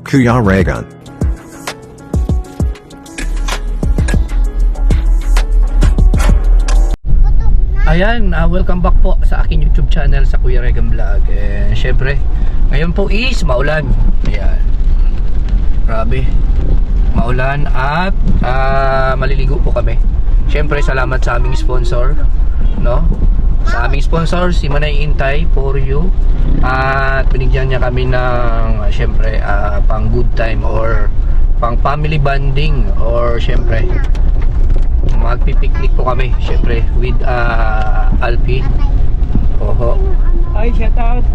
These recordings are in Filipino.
Kuya Regan. Ayan, welcome back po sa aking YouTube channel sa Kuya Regan Vlog. Syempre, ngayon po is maulan. Ayan. Grabe. Maulan at maliligo po kami. Syempre, salamat sa aming sponsor, no? Sa aming sponsor, si Manay Intay for you. At binigyan niya kami ng syempre, pang good time or pang family bonding or syempre magpipiknik po kami syempre with Alpi. Oho. Ay, shout out.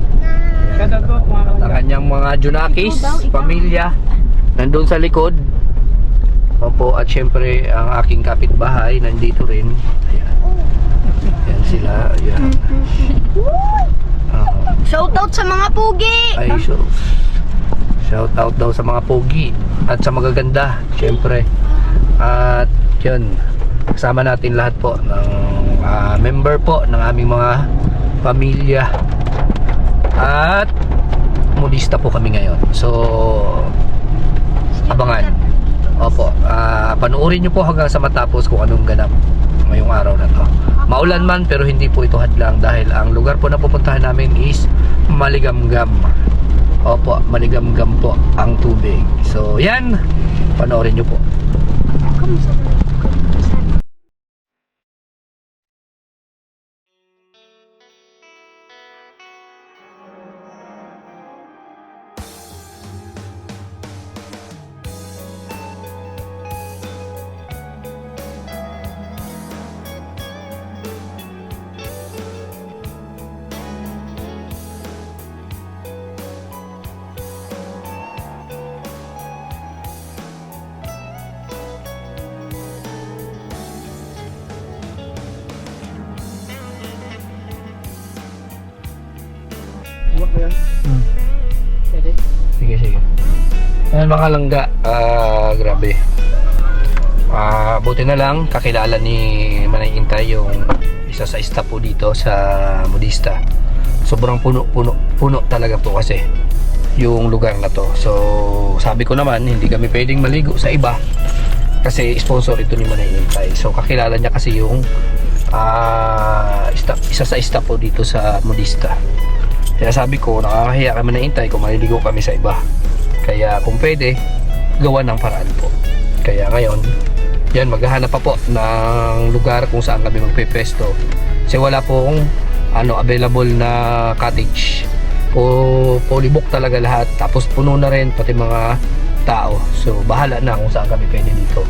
Shout out po mga Ang kanyang mga Junakis, pamilya nandun sa likod. Opo, at syempre ang aking kapitbahay nandito rin. Ayan. Ayan sila. Ayan. Shout out sa mga pugi. Ay, so shout out daw sa mga pogi at sa magaganda syempre. At yun, kasama natin lahat po ng member po ng aming mga pamilya at modista po kami ngayon. So abangan. Opo, panoorin nyo po hanggang sa matapos kung anong ganap ngayong araw na to. Maulan man pero hindi po ito hadlang dahil ang lugar po na pupuntahan namin is Maligamgam. Opo, Maligamgam po ang tubig. So yan, panoorin nyo po. Sige, sige. Ayan mga langga, grabe. Buti na lang kakilala ni Manay Intay yung isa sa staff po dito sa modista. Sobrang puno talaga po kasi yung lugar na to. So sabi ko naman hindi kami pwedeng maligo sa iba kasi sponsor ito ni Manay Intay. So kakilala niya kasi yung isa sa staff po dito sa modista. Kaya sabi ko, nakakahiya kami na Intay kung maliligo kami sa iba. Kaya kung pwede, gawa ng paraan po. Kaya ngayon, yan, maghahanap pa po ng lugar kung saan kami magpe-pesto. Kasi wala pong available na cottage. Fully book talaga lahat. Tapos puno na rin pati mga tao. So bahala na kung saan kami pwede dito.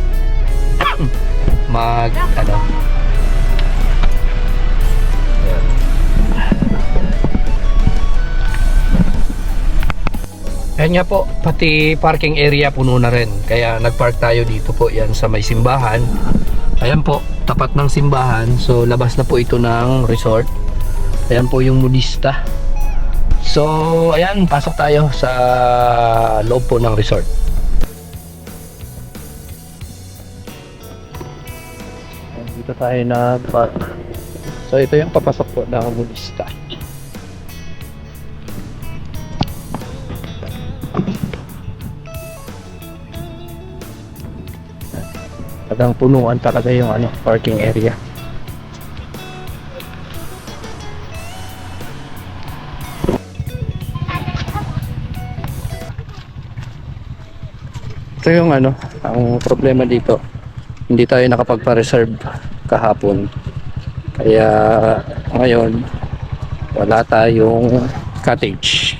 Ayan nga po, pati parking area puno na rin. Kaya nagpark tayo dito po, yan sa may simbahan. Ayan po, tapat ng simbahan. So labas na po ito ng resort. Ayan po yung modista. So ayan, pasok tayo sa loob po ng resort. Dito tayo nag-park. So ito yung papasok po ng modista. Talagang punuan talaga yung parking area. Ito yung ang problema dito. Hindi tayo nakapagpa-reserve kahapon. Kaya ngayon wala tayong cottage.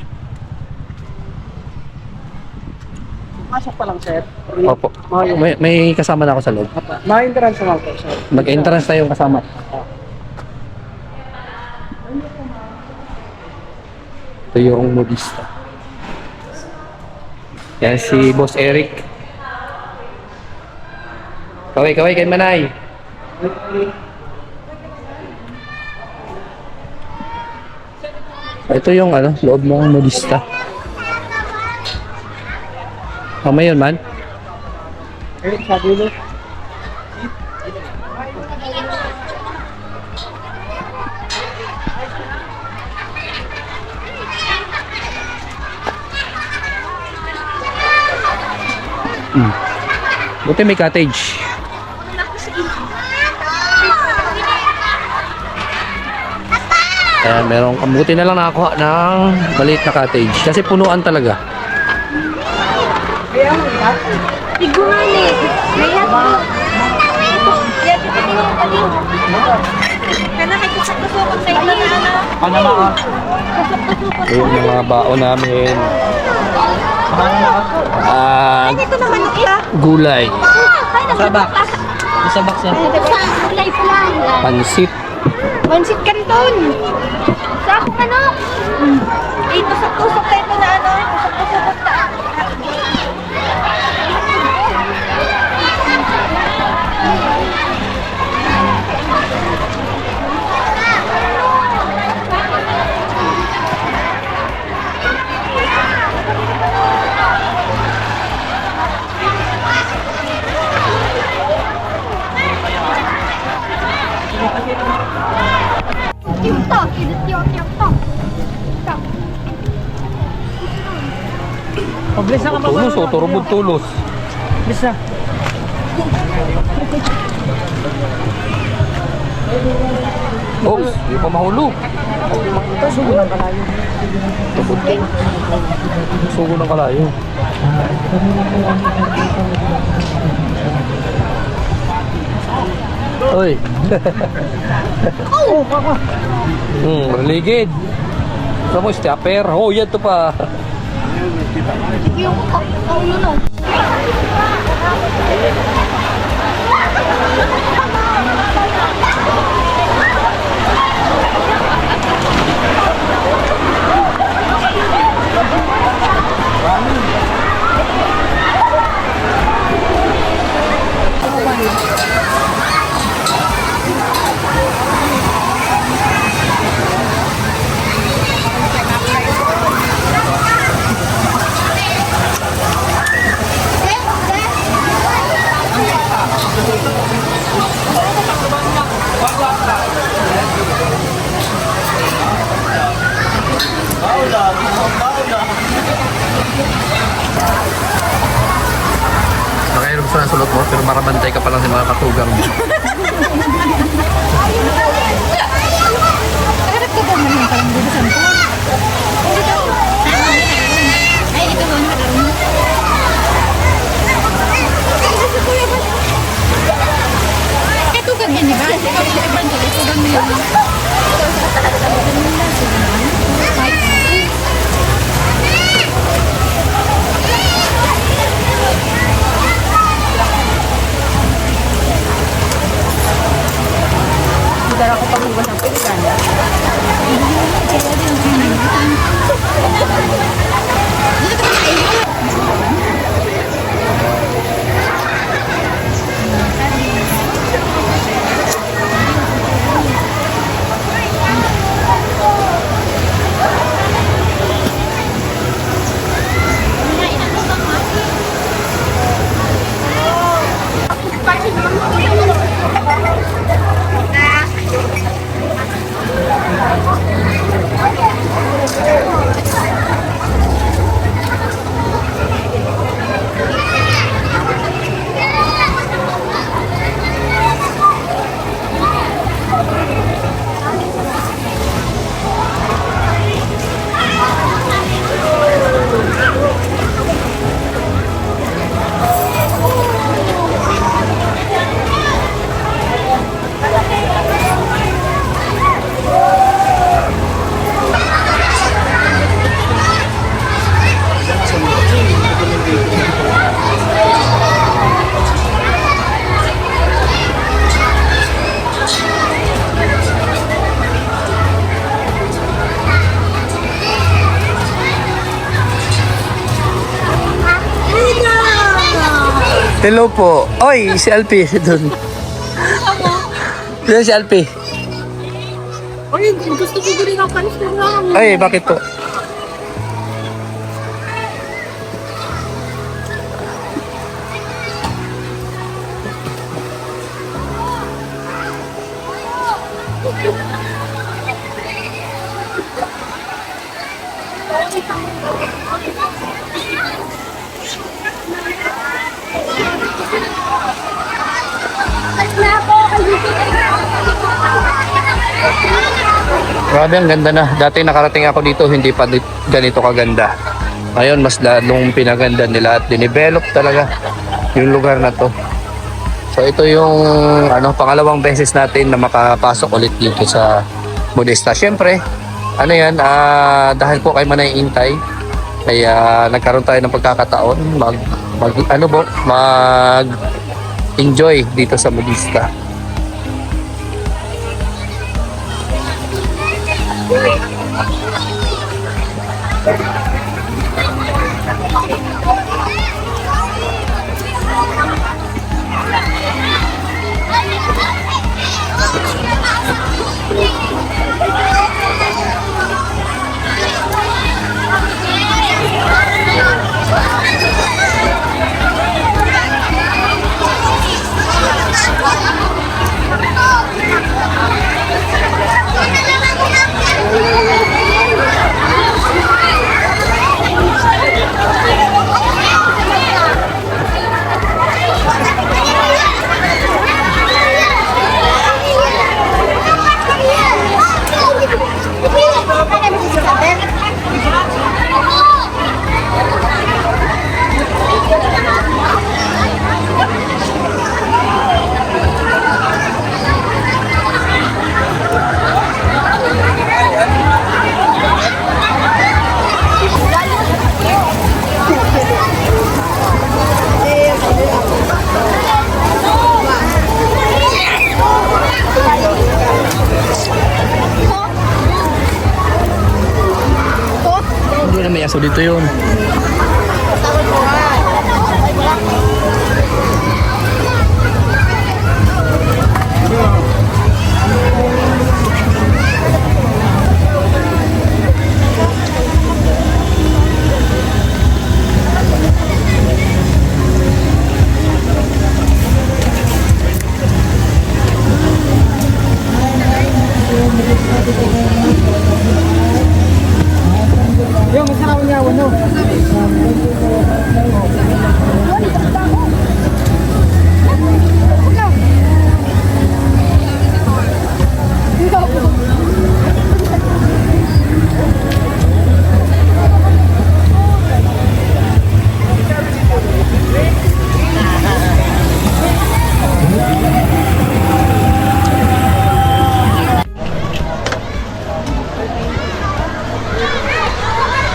Pasok pa lang, sir. Opo. May kasama na ako sa loob. Ma-entrance naman po, sir. Mag-entrance tayong kasama. Ito yung modista. Yan si Boss Eric. Kaway kay Manay. Ito yung loob ng modista. Mamaya yun man. Sa dulo. Buti may cottage. Ayan, merong kamuti na lang nakakuha ng maliit na cottage. Kasi punuan talaga. Figuran eh. Kaya po. Kaya kita tingnan pa din. Kana kay kusok-kusok sa ito na ano. Panama ka. Kusok-kusok. Ayun yung mga baon namin. Ay, ito naman siya. Gulay. Ay, Sabak. Sa box yan. Kulay pa lang. Pansit. Pansit Canton. Sa akong ano? Eh, tusok-tusok tayo ito na ano. Tusok-tusok na. Cute-to. Cute-to. Paglis na ka Tulos o, turubog tulos. Paglis na. Oh, hindi pa mahulog. Ito, sugo ng kalayo. Sugo ng kalayo. Oy. Oh, kaka. Maligid. Saan mo, stopper? Oh, yan to pa. Yung ulo no. Nakainom sa sulot mo, pero marabantay ka pa lang ng mga katugang. Harap ka ba naman parang bubusan ko? Hindi daw. Ay, ito ba? Ito kuya ba? Ito ka din, di ba? Ito ka din, ito ka din. Dala ko pag hugas ng pilihan. Hello po. Oy, si Alpi doon. Yan si Alpi. Ay, gusto ko din ang panis ko lang. Ay, bakit po? Grabe, ang ganda na. Dati nakarating ako dito, hindi pa ganito kaganda. Ngayon, mas lalong pinaganda nila at dinevelop talaga yung lugar na to. So ito yung pangalawang beses natin na makapasok ulit dito sa Modesta. Siyempre, dahil po kayo manaiintay, kaya nagkaroon tayo ng pagkakataon mag enjoy dito sa Modesta. Hindi na may aso dito yun. Yung masarap niya, ano?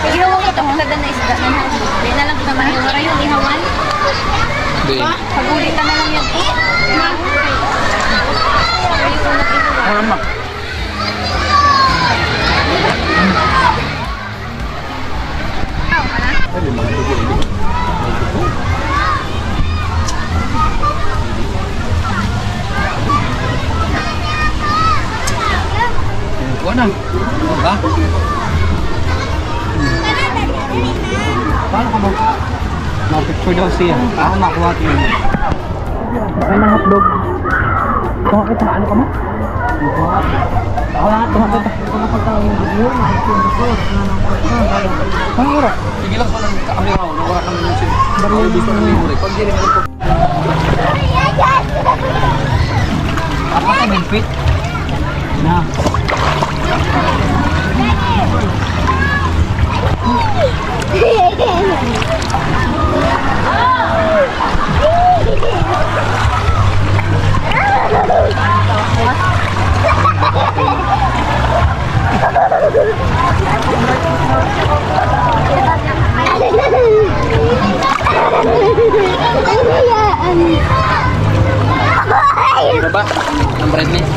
Ihawan ko itong sagdan na isda na natin. Hindi na lang naman yung wala yung ihawan. Hindi. Pagulitan na lang yan. Tama. Kuha na. Ha? Paano ka ba? Ma-picture daw siya. Ako makuha ito yun. Ay, mga hotdog. Kuha kita. Ano ka mo? Ako lahat. Kuha kita. Ang mura. Sige lang ko ng kamera ko. Nawala kami ng sila. Bariyan dito ng memory. Pag hindi rin ako. Apa ka benefit? Na. Ano ba? Ang brightness.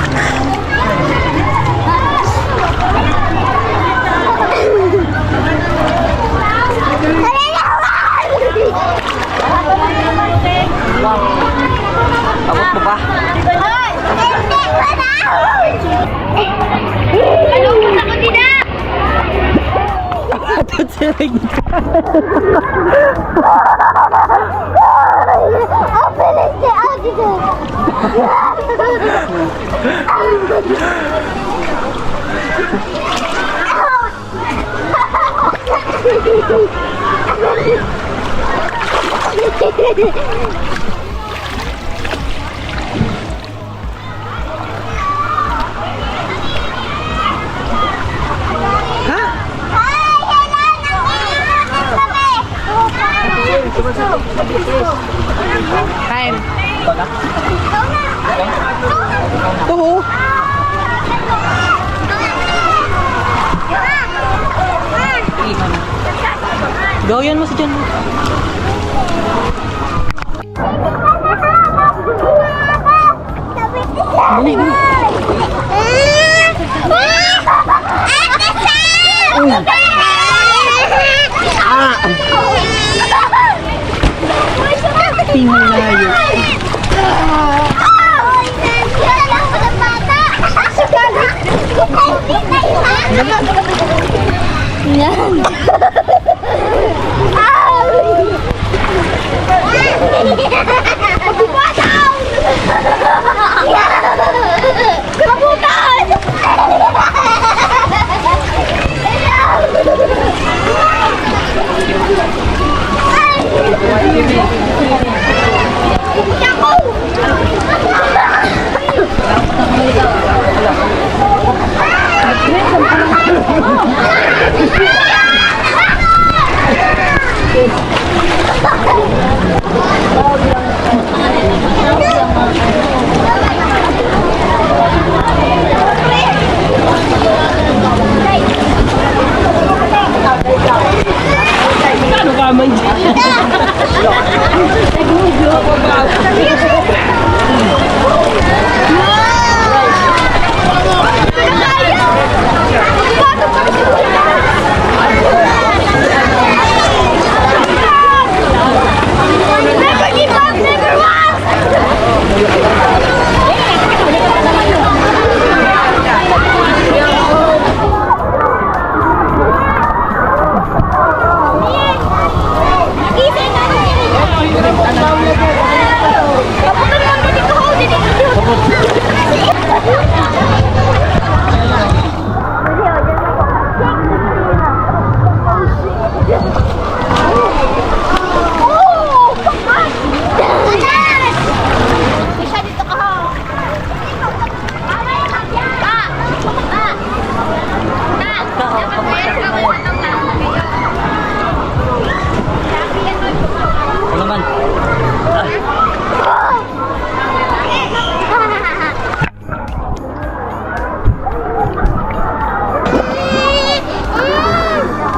Takot mo ba? Ano? Ako din na! Tutsirig ka. Time. Oo. Gawin mo si Jan. Tingnan na yun. Yan. Ano ka man dyan?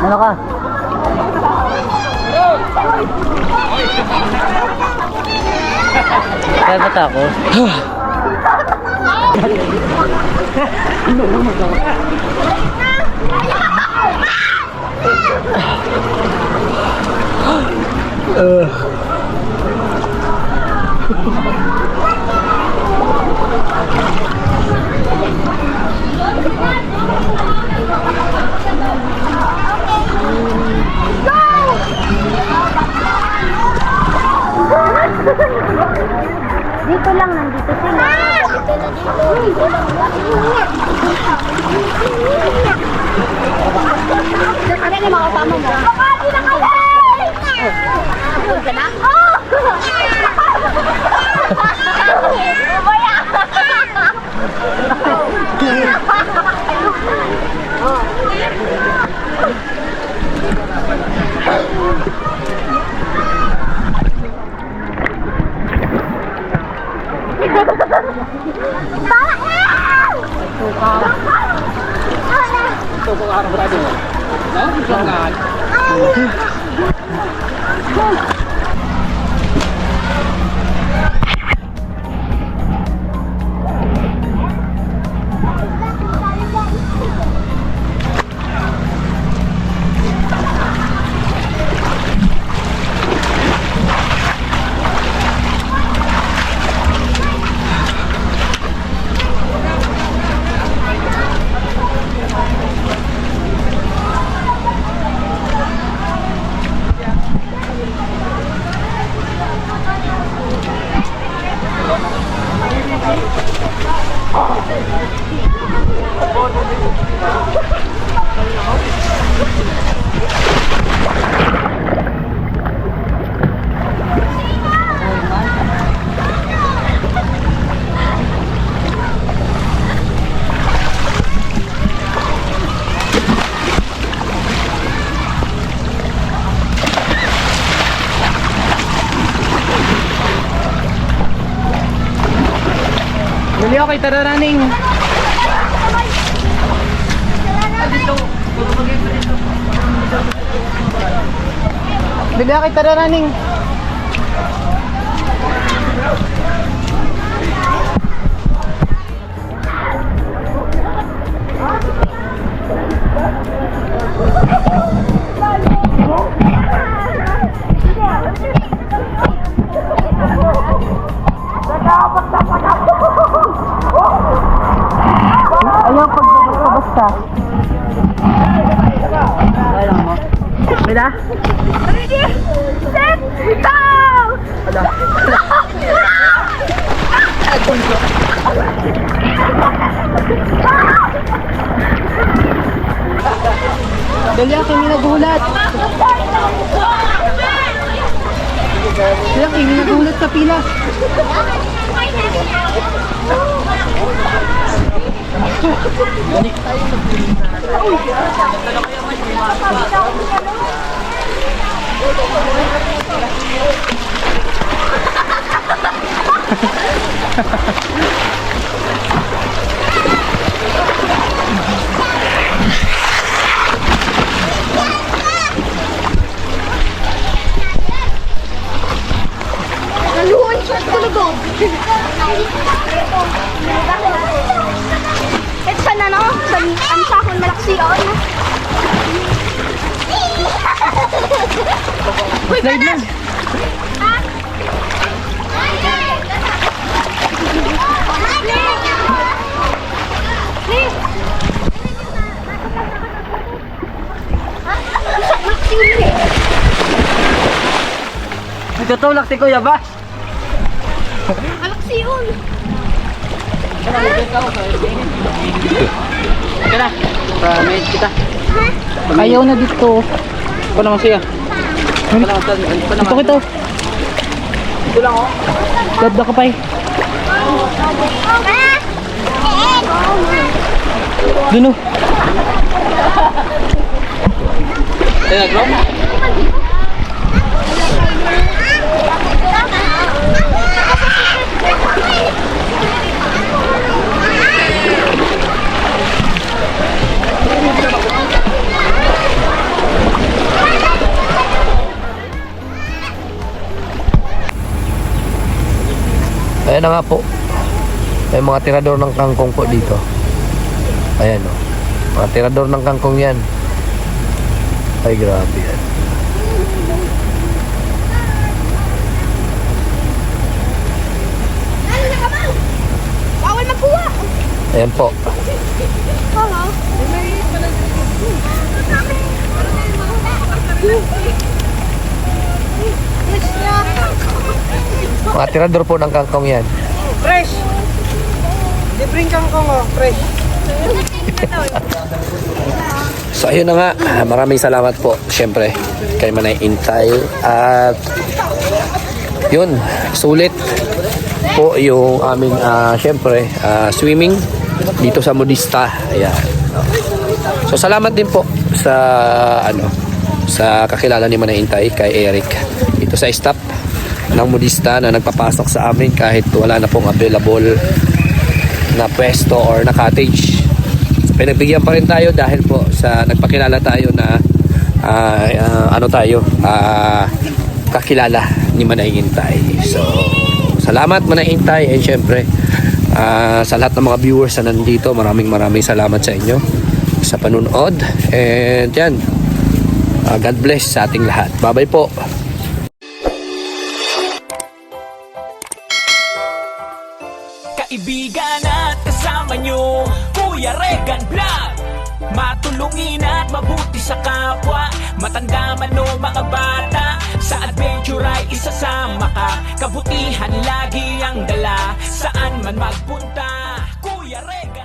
Ano ka? Kaya ba't ako? Dito lang, nandito sila. Dito lang dito. Ano yung mga kasama mo? Pakati na kami! Doon ka na? Oo! Bumaya! okay, tara running. Bili okay, tara running. Ayaw pagbasta. Ayaw mo. Bila? Ready, set, go! Dali kami nagulat. Dali kami nagulat sa pila. Naluhan siya talaga. Ito sa nano, ang sakon malaksi yun. Uy, Slide na. Tutulak si Kuya ba? Malaksi yun. Tara, pa-mate kita. Ayaw na dito. Ako naman siya. Ito kito. Ito lang oh. Ganda ka pa eh. Dun oh. Ayan, bro. Ayan na nga po. May mga tirador ng kangkong po dito. Ayan o. Mga tirador ng kangkong yan. Ay grabe yan. Bawal magkuha. Ayan po. Hello. Mga tirador po ng kangkong yan. Fresh! Libreng kangkong oh, fresh. So ayun na nga, maraming salamat po syempre kay Manay Intay at yun, sulit po yung aming syempre swimming dito sa Modista. Ayan. So salamat din po sa sa kakilala ni Manay Intay kay Eric dito sa staff ng Modista na nagpapasok sa amin kahit wala na pong available na pwesto or na cottage. Pinagbigyan pa rin tayo dahil po sa nagpakilala tayo na kakilala ni Manay Intay. So salamat Manay Intay and syempre sa lahat ng mga viewers na nandito, maraming salamat sa inyo sa panunood and yan, God bless sa ating lahat. Bye bye po. Kaibigan at kasama nyo, Kuya Regan Vlog. Matulungin at mabuti sa kapwa, matanda man o mga bata, sa adventure ay isasama ka. Kabutihan lagi ang dala, saan man magpunta, Kuya Regan.